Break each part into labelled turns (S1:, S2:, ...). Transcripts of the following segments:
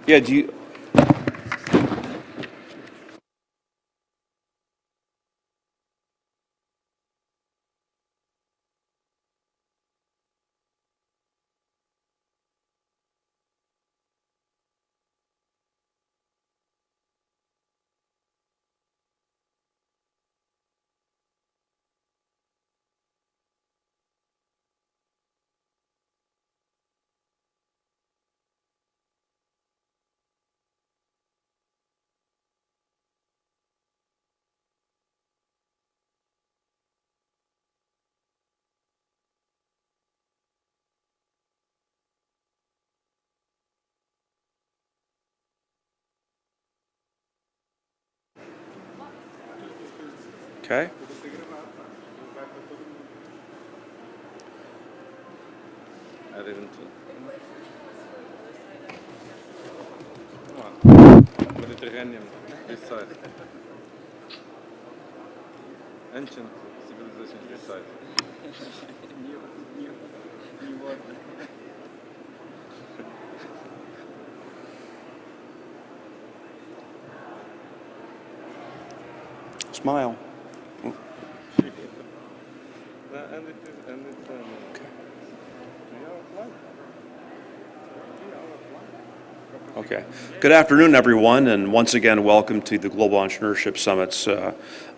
S1: Yeah, do you, okay.
S2: I didn't. Come on. Mediterranean, this side. Ancient civilization, this side. New word.
S1: Smile.
S2: And it is, and it's,
S1: Okay.
S2: 3 hour flight. 3 hour flight.
S1: Okay. Good afternoon, everyone, and once again, welcome to the Global Entrepreneurship Summit's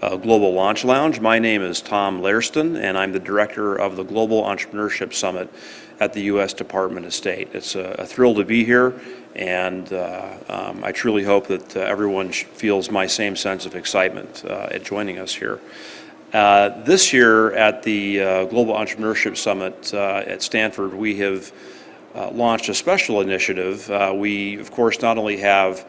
S1: Global Launch Lounge. My name is Tom Lairston, and I'm the director of the Global Entrepreneurship Summit at the U.S. Department of State. It's a thrill to be here, and I truly hope that everyone feels my same sense of excitement at joining us here. This year at the Global Entrepreneurship Summit at Stanford, we have launched a special initiative. We, of course, not only have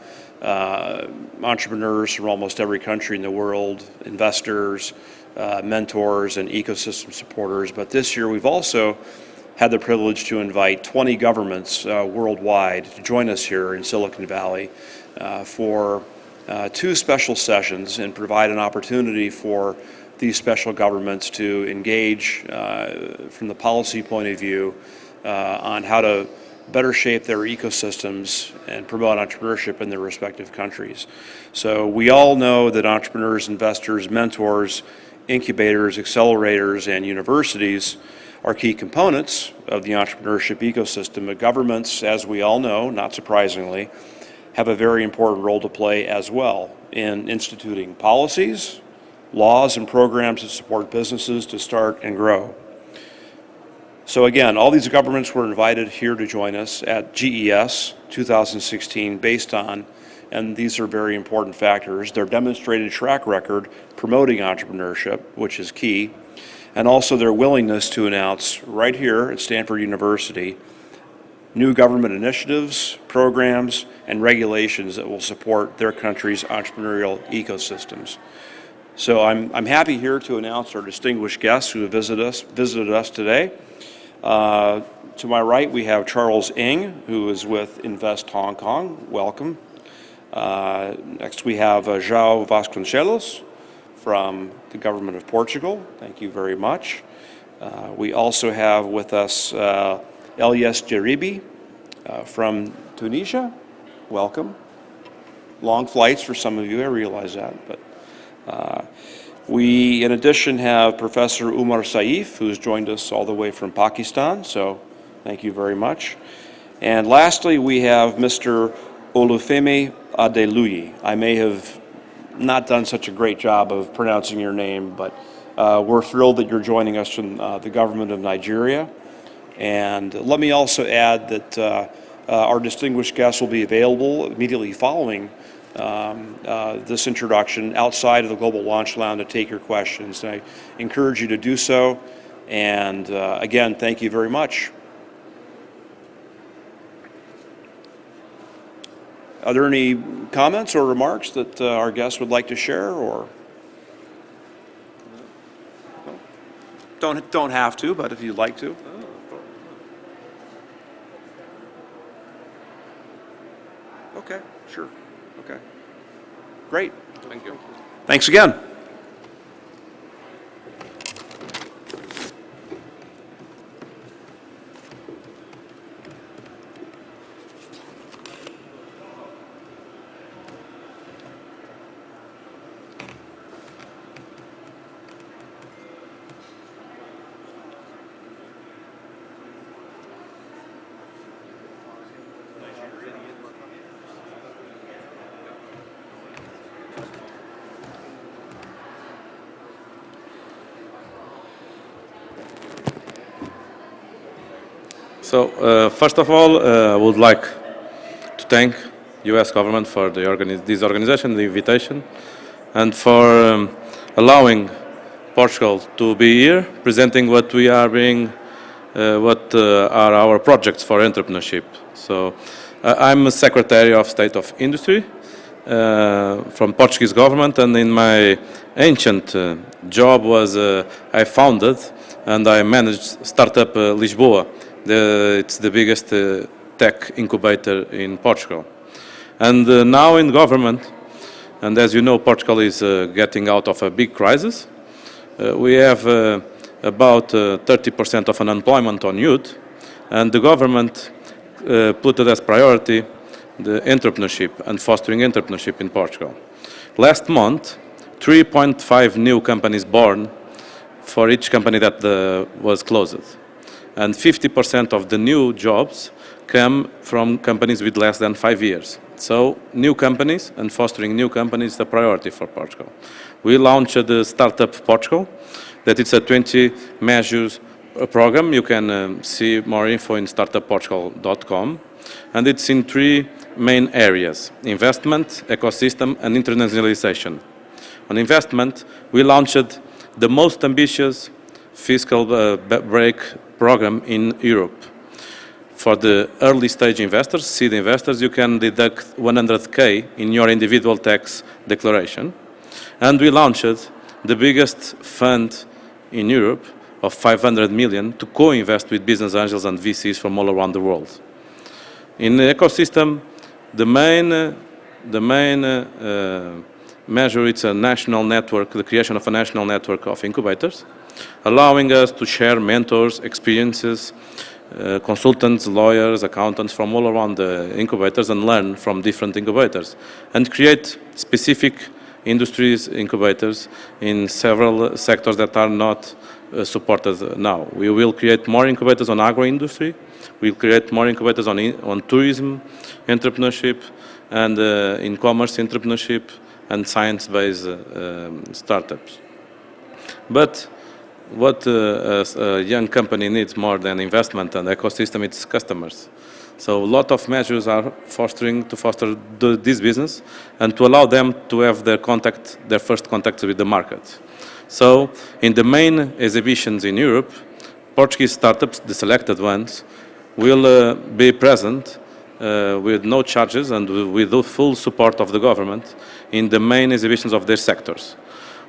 S1: entrepreneurs from almost every country in the world, investors, mentors, and ecosystem supporters, but this year we've also had the privilege to invite 20 governments worldwide to join us here in Silicon Valley for 2 special sessions and provide an opportunity for these special governments to engage from the policy point of view on how to better shape their ecosystems and promote entrepreneurship in their respective countries. So we all know that entrepreneurs, investors, mentors, incubators, accelerators, and universities are key components of the entrepreneurship ecosystem. But governments, as we all know, not surprisingly, have a very important role to play as well in instituting policies, laws, and programs that support businesses to start and grow. So again, all these governments were invited here to join us at GES 2016 based on, and these are very important factors, their demonstrated track record promoting entrepreneurship, which is key, and also their willingness to announce right here at Stanford University new government initiatives, programs, and regulations that will support their country's entrepreneurial ecosystems. So I'm happy here to announce our distinguished guests who have visited us today. To my right, we have Charles Ng, who is with Invest Hong Kong. Welcome. Next, we have João Vasconcelos from the government of Portugal. Thank you very much. We also have with us Elias Jeribi from Tunisia. Welcome. Long flights for some of you, I realize that, but we, in addition, have Professor Umar Saif, who's joined us all the way from Pakistan, so thank you very much. And lastly, we have Mr. Olufemi Adeluyi. I may have not done such a great job of pronouncing your name, but we're thrilled that you're joining us from the government of Nigeria. And let me also add that our distinguished guests will be available immediately following this introduction outside of the Global Launch Lounge to take your questions. And I encourage you to do so. And again, thank you very much. Are there any comments or remarks that our guests would like to share, or? Don't have to, but if you'd like to. Okay, sure. Okay. Great.
S2: Thank you.
S1: Thanks again.
S3: So, first of all, I would like to thank U.S. government for this organization, the invitation, and for allowing Portugal to be here, presenting what we are being, what are our projects for entrepreneurship. So, I'm a Secretary of State of Industry from Portuguese government, and in my ancient job was I founded and I managed startup Lisboa. It's the biggest tech incubator in Portugal. And now in government, and as you know, Portugal is getting out of a big crisis. We have about 30% of unemployment on youth, and the government put it as priority the entrepreneurship and fostering entrepreneurship in Portugal. Last month, 3.5 new companies born for each company that was closed. And 50% of the new jobs come from companies with less than 5 years. So new companies and fostering new companies is a priority for Portugal. We launched the Startup Portugal, that it's a 20 measures program. You can see more info in startupportugal.com. And it's in 3 main areas: investment, ecosystem, and internationalization. On investment, we launched the most ambitious fiscal break program in Europe. For the early stage investors, seed investors, you can deduct 100K in your individual tax declaration. And we launched the biggest fund in Europe of 500 million to co-invest with business angels and VCs from all around the world. In the ecosystem, the main measure, it's a national network, the creation of a national network of incubators, allowing us to share mentors, experiences, consultants, lawyers, accountants from all around the incubators and learn from different incubators and create specific industries incubators in several sectors that are not supported now. We will create more incubators on agro-industry, we'll create more incubators on tourism, entrepreneurship, and in commerce entrepreneurship and science-based startups. But what a young company needs more than investment and ecosystem, it's customers. So a lot of measures are to foster this business and to allow them to have their first contact with the market. So in the main exhibitions in Europe, Portuguese startups, the selected ones, will be present with no charges and with the full support of the government in the main exhibitions of their sectors.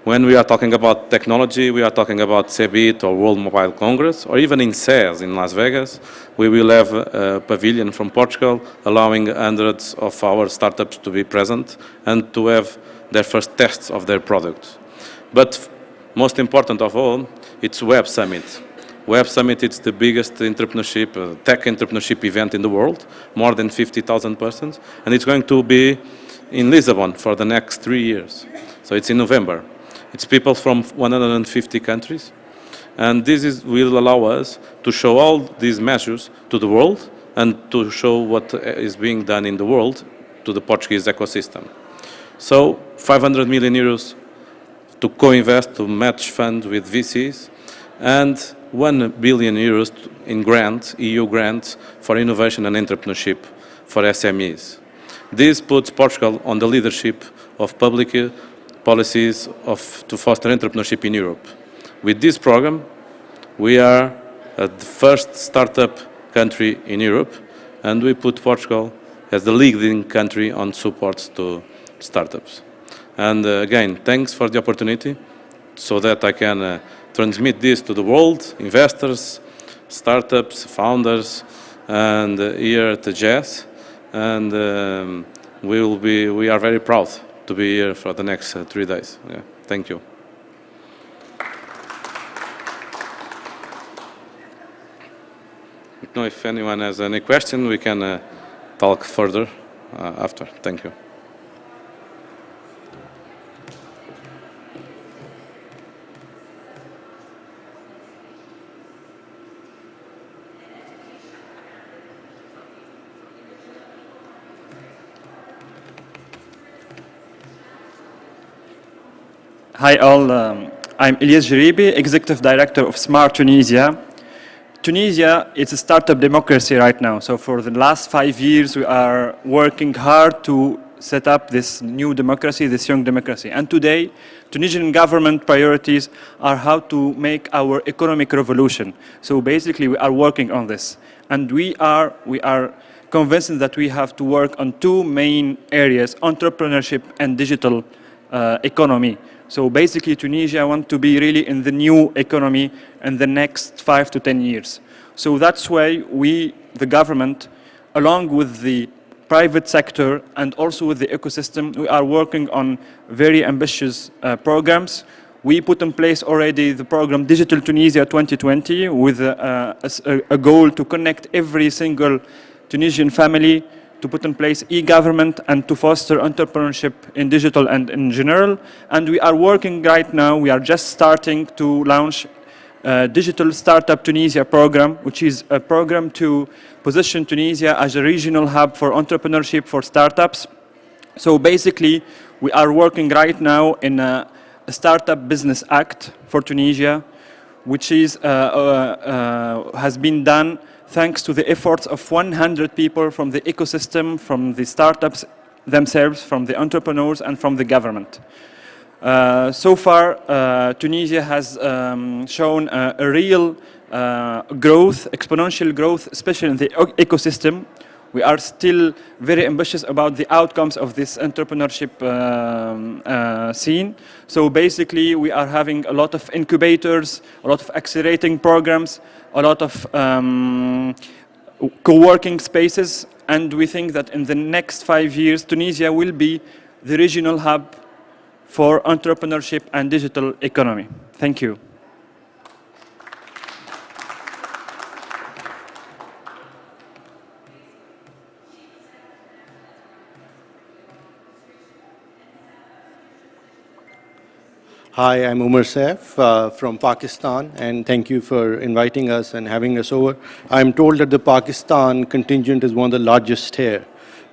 S3: When we are talking about technology, we are talking about CEBIT or World Mobile Congress, or even in CES in Las Vegas, we will have a pavilion from Portugal, allowing hundreds of our startups to be present and to have their first tests of their products. But most important of all, it's Web Summit. Web Summit is the biggest entrepreneurship, tech entrepreneurship event in the world, more than 50,000 persons, and it's going to be in Lisbon for the next 3 years. So it's in November. It's people from 150 countries, and will allow us to show all these measures to the world and to show what is being done in the world to the Portuguese ecosystem. So 500 million euros to co-invest, to match funds with VCs, and 1 billion euros in grants, EU grants, for innovation and entrepreneurship for SMEs. This puts Portugal on the leadership of public policies to foster entrepreneurship in Europe. With this program, we are the first startup country in Europe, and we put Portugal as the leading country on supports to startups. And again, thanks for the opportunity so that I can transmit this to the world, investors, startups, founders, and here at the JES. And we are very proud to be here for the next 3 days. Yeah, thank you. I don't know if anyone has any question, we can talk further after. Thank you.
S4: Hi all, I'm Elias Jeribi, Executive Director of Smart Tunisia. Tunisia, it's a startup democracy right now. So for the last 5 years, we are working hard to set up this new democracy, this young democracy. And today, Tunisian government priorities are how to make our economic revolution. So basically, we are working on this. And we are convinced that we have to work on two main areas, entrepreneurship and digital economy. So basically, Tunisia wants to be really in the new economy in the next 5 to 10 years. So that's why we, the government, along with the private sector and also with the ecosystem, we are working on very ambitious programs. We put in place already the program Digital Tunisia 2020 with a goal to connect every single Tunisian family, to put in place e-government and to foster entrepreneurship in digital and in general. And we are working right now, we are just starting to launch Digital Startup Tunisia program, which is a program to position Tunisia as a regional hub for entrepreneurship for startups. So basically, we are working right now in a Startup Business Act for Tunisia, which is, has been done thanks to the efforts of 100 people from the ecosystem, from the startups themselves, from the entrepreneurs, and from the government. So far, Tunisia has shown a real growth, exponential growth, especially in the ecosystem. We are still very ambitious about the outcomes of this entrepreneurship scene. So basically, we are having a lot of incubators, a lot of accelerating programs, a lot of co-working spaces, and we think that in the next 5 years, Tunisia will be the regional hub for entrepreneurship and digital economy. Thank you.
S5: Hi, I'm Umar Saif from Pakistan, and thank you for inviting us and having us over. I'm told that the Pakistan contingent is one of the largest here.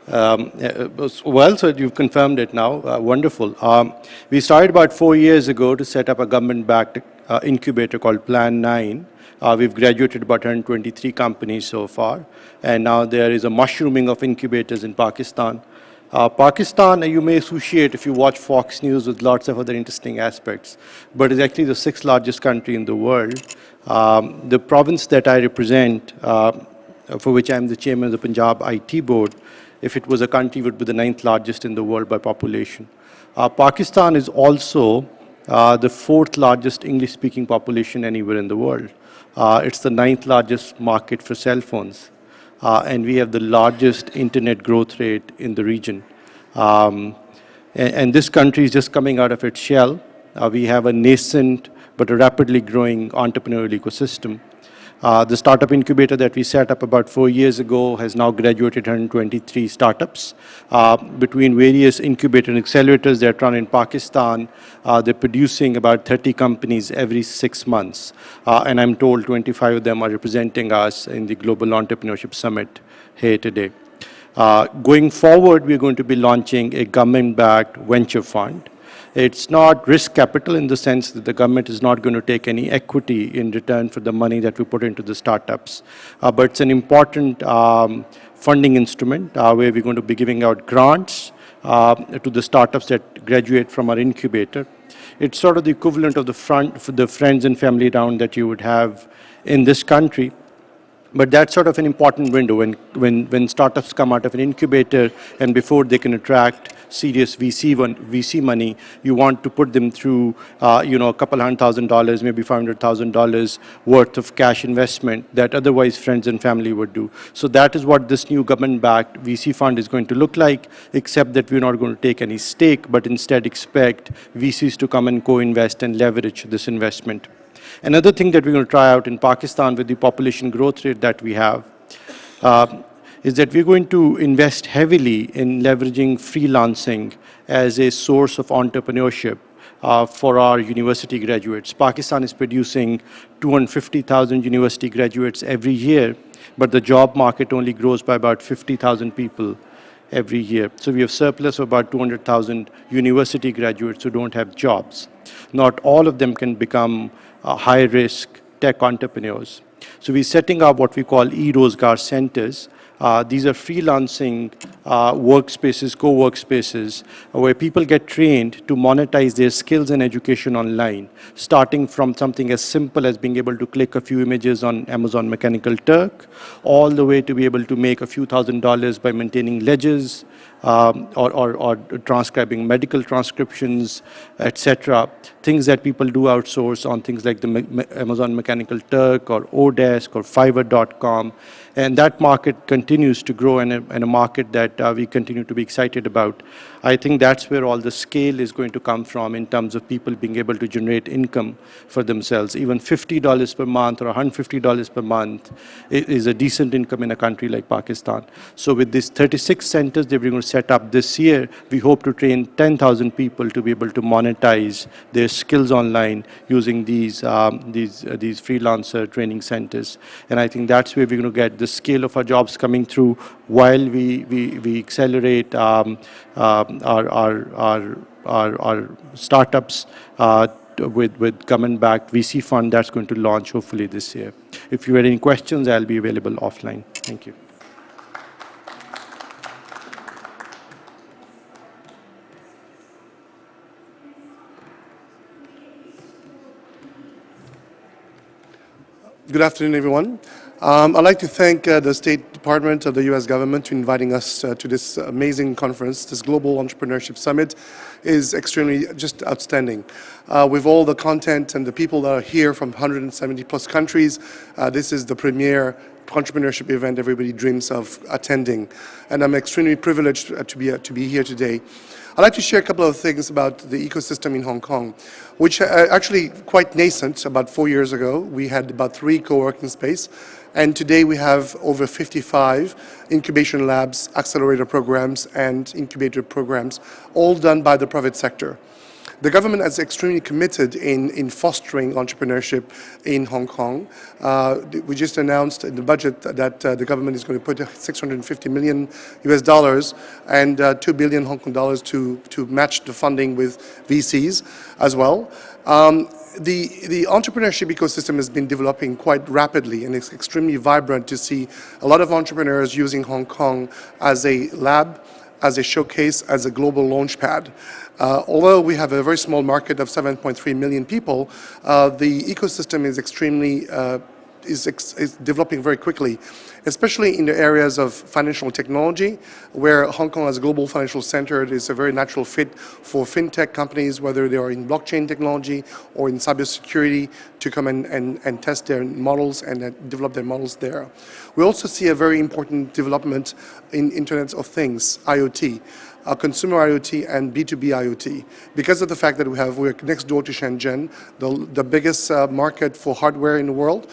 S5: Well, so you've confirmed it now. Wonderful. We started about 4 years ago to set up a government-backed incubator called Plan 9. We've graduated about 123 companies so far, and now there is a mushrooming of incubators in Pakistan. Pakistan, you may associate if you watch Fox News with lots of other interesting aspects, but it's actually the 6th largest country in the world. The province that I represent, for which I'm the chairman of the Punjab IT board, if it was a country, would be the 9th largest in the world by population. Pakistan is also the 4th largest English-speaking population anywhere in the world. It's the 9th largest market for cell phones. And we have the largest internet growth rate in the region. And this country is just coming out of its shell. We have a nascent but a rapidly growing entrepreneurial ecosystem. The startup incubator that we set up about 4 years ago has now graduated 123 startups. Between various incubator and accelerators that run in Pakistan, they're producing about 30 companies every 6 months. And I'm told 25 of them are representing us in the Global Entrepreneurship Summit here today. Going forward, we're going to be launching a government-backed venture fund. It's not risk capital in the sense that the government is not going to take any equity in return for the money that we put into the startups. But it's an important funding instrument where we're going to be giving out grants to the startups that graduate from our incubator. It's sort of the equivalent of the friends and family round that you would have in this country. But that's sort of an important window when startups come out of an incubator and before they can attract serious VC money, you want to put them through, a couple $100,000, maybe $500,000 worth of cash investment that otherwise friends and family would do. So that is what this new government-backed VC fund is going to look like, except that we're not going to take any stake, but instead expect VCs to come and co-invest and leverage this investment. Another thing that we're going to try out in Pakistan with the population growth rate that we have is that we're going to invest heavily in leveraging freelancing as a source of entrepreneurship for our university graduates. Pakistan is producing 250,000 university graduates every year, but the job market only grows by about 50,000 people every year. So we have surplus of about 200,000 university graduates who don't have jobs. Not all of them can become high-risk tech entrepreneurs. So we're setting up what we call e-Rozgar centers. These are freelancing workspaces, co-workspaces, where people get trained to monetize their skills and education online, starting from something as simple as being able to click a few images on Amazon Mechanical Turk, all the way to be able to make a few $1,000s by maintaining ledgers, or transcribing medical transcriptions, etc. Things that people do outsource on things like the Amazon Mechanical Turk or Odesk or Fiverr.com. And that market continues to grow, and a market that we continue to be excited about. I think that's where all the scale is going to come from in terms of people being able to generate income for themselves. Even $50 per month or $150 per month is a decent income in a country like Pakistan. So with these 36 centers that we're going to set up this year, we hope to train 10,000 people to be able to monetize their skills online using these freelancer training centers. And I think that's where we're going to get the scale of our jobs coming through while we accelerate our startups with government-backed VC fund that's going to launch hopefully this year. If you have any questions, I'll be available offline. Thank you.
S6: Good afternoon, everyone. I'd like to thank the State Department of the U.S. government for inviting us to this amazing conference. This Global Entrepreneurship Summit is extremely just outstanding. With all the content and the people that are here from 170 plus countries, this is the premier entrepreneurship event everybody dreams of attending. And I'm extremely privileged to be here today. I'd like to share a couple of things about the ecosystem in Hong Kong, which are actually quite nascent. About 4 years ago, we had about 3 co-working spaces, and today we have over 55 incubation labs, accelerator programs, and incubator programs, all done by the private sector. The government is extremely committed in fostering entrepreneurship in Hong Kong. We just announced in the budget that the government is going to put $650 million US dollars and 2 billion Hong Kong dollars to match the funding with VCs as well. The entrepreneurship ecosystem has been developing quite rapidly, and it's extremely vibrant to see a lot of entrepreneurs using Hong Kong as a lab, as a showcase, as a global launchpad. Although we have a very small market of 7.3 million people, the ecosystem is extremely is developing very quickly, especially in the areas of financial technology, where Hong Kong as a global financial center is a very natural fit for fintech companies, whether they are in blockchain technology or in cybersecurity, to come and test their models and develop their models there. We also see a very important development in Internet of Things, IoT. Consumer IoT and B2B IoT. Because of the fact that we're next door to Shenzhen, the biggest market for hardware in the world,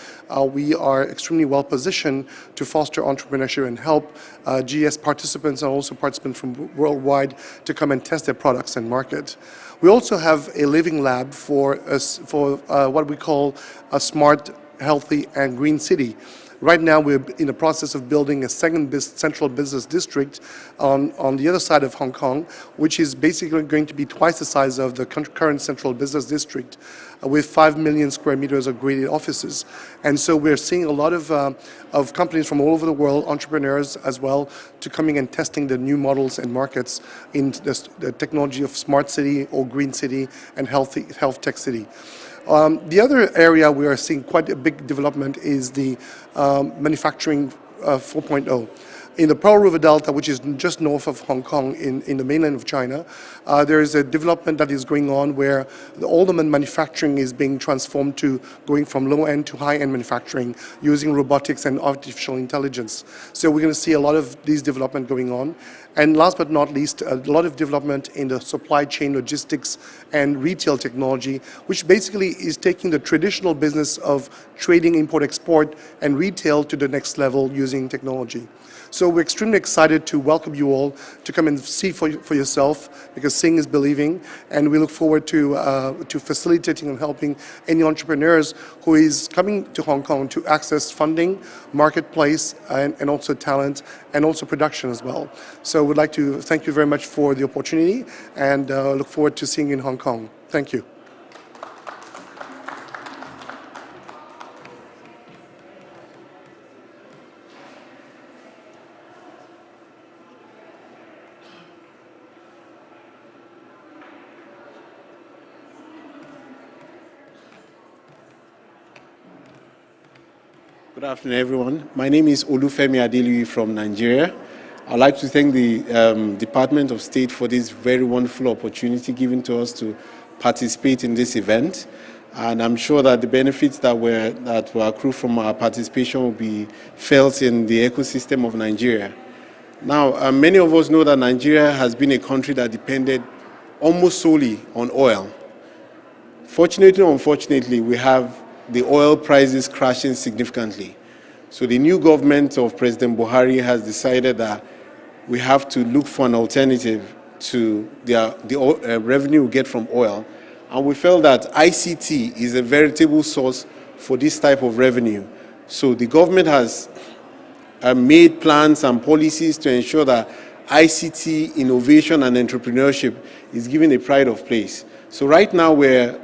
S6: we are extremely well positioned to foster entrepreneurship and help GS participants and also participants from worldwide to come and test their products and market. We also have a living lab for what we call a smart, healthy, and green city. Right now, we're in the process of building a second central business district on the other side of Hong Kong, which is basically going to be twice the size of the current central business district, with 5 million square meters of graded offices. And so we're seeing a lot of companies from all over the world, entrepreneurs as well, to coming and testing the new models and markets in the technology of smart city or green city and health tech city. The other area we are seeing quite a big development is the manufacturing 4.0. In the Pearl River Delta, which is just north of Hong Kong in the mainland of China, there is a development that is going on where all the manufacturing is being transformed to going from low-end to high-end manufacturing using robotics and artificial intelligence. So we're going to see a lot of these development going on. And last but not least, a lot of development in the supply chain logistics and retail technology, which basically is taking the traditional business of trading, import-export, and retail to the next level using technology. So we're extremely excited to welcome you all to come and see for yourself, because seeing is believing, and we look forward to facilitating and helping any entrepreneurs who is coming to Hong Kong to access funding, marketplace, and also talent, and also production as well. So we'd like to thank you very much for the opportunity, and look forward to seeing you in Hong Kong. Thank you.
S7: Good afternoon, everyone. My name is Olufemi Adeluyi from Nigeria. I'd like to thank the Department of State for this very wonderful opportunity given to us to participate in this event. And I'm sure that the benefits that will accrue from our participation will be felt in the ecosystem of Nigeria. Now, many of us know that Nigeria has been a country that depended almost solely on oil. Fortunately or unfortunately, we have the oil prices crashing significantly. So the new government of President Buhari has decided that we have to look for an alternative to the revenue we get from oil. And we felt that ICT is a veritable source for this type of revenue. So the government has made plans and policies to ensure that ICT innovation and entrepreneurship is given a pride of place. So right now we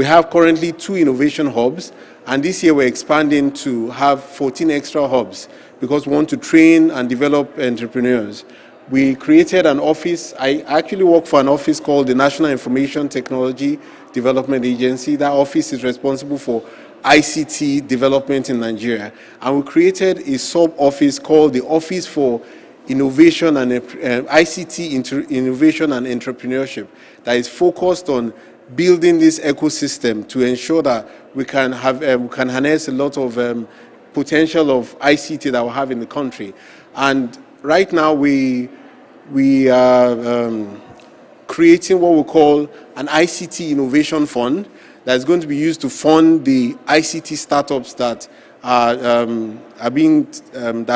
S7: have currently 2 innovation hubs, and this year we're expanding to have 14 extra hubs because we want to train and develop entrepreneurs. We created an office. I actually work for an office called the National Information Technology Development Agency. That office is responsible for ICT development in Nigeria. And we created a sub-office called the Office for Innovation and ICT Innovation and Entrepreneurship that is focused on building this ecosystem to ensure that we can harness a lot of potential of ICT that we have in the country. And right now we are creating what we call an ICT Innovation Fund that's going to be used to fund the ICT startups that are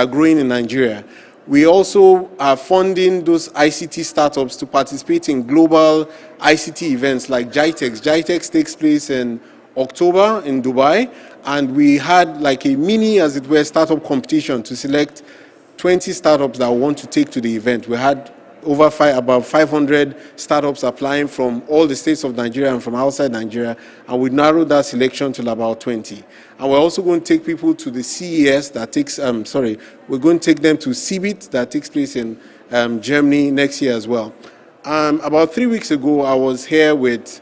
S7: growing in Nigeria. We also are funding those ICT startups to participate in global ICT events like GITEX. GITEX takes place in October in Dubai, and we had like a mini, as it were, startup competition to select 20 startups that want to take to the event. We had about 500 startups applying from all the states of Nigeria and from outside Nigeria, and we narrowed that selection to about 20. And we're also going to take people to the CES that takes, we're going to take them to CeBIT that takes place in Germany next year as well. About 3 weeks ago, I was here with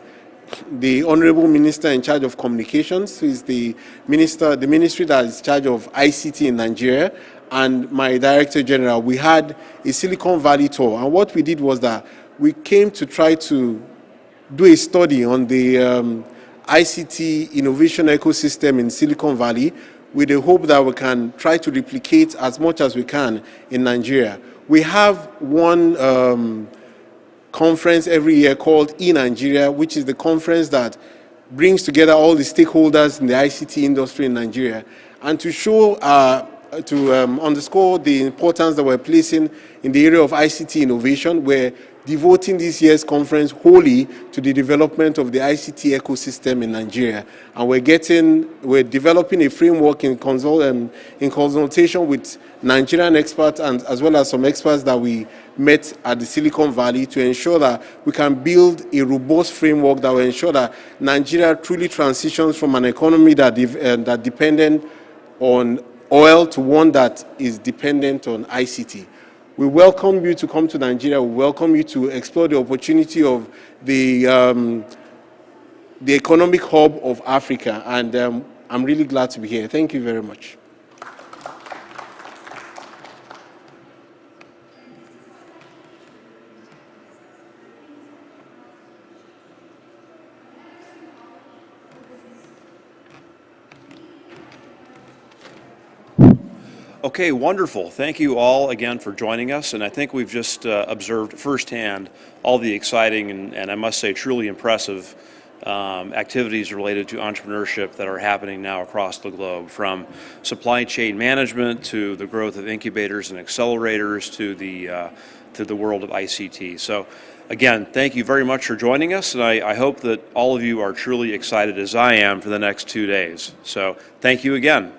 S7: the Honorable Minister in charge of communications, who is the ministry that is in charge of ICT in Nigeria, and my Director General. We had a Silicon Valley tour, and what we did was that we came to try to do a study on the ICT innovation ecosystem in Silicon Valley with the hope that we can try to replicate as much as we can in Nigeria. We have one conference every year called eNigeria, which is the conference that brings together all the stakeholders in the ICT industry in Nigeria. And to show underscore the importance that we're placing in the area of ICT innovation, we're devoting this year's conference wholly to the development of the ICT ecosystem in Nigeria. And we're developing a framework in consultation with Nigerian experts and as well as some experts that we met at the Silicon Valley to ensure that we can build a robust framework that will ensure that Nigeria truly transitions from an economy that dependent on oil to one that is dependent on ICT. We welcome you to come to Nigeria. We welcome you to explore the opportunity of the economic hub of Africa. And I'm really glad to be here. Thank you very much.
S1: Okay, wonderful. Thank you all again for joining us. And I think we've just observed firsthand all the exciting and I must say truly impressive activities related to entrepreneurship that are happening now across the globe, from supply chain management to the growth of incubators and accelerators to the world of ICT. So again, thank you very much for joining us, and I hope that all of you are truly excited as I am for the next 2 days. So thank you again.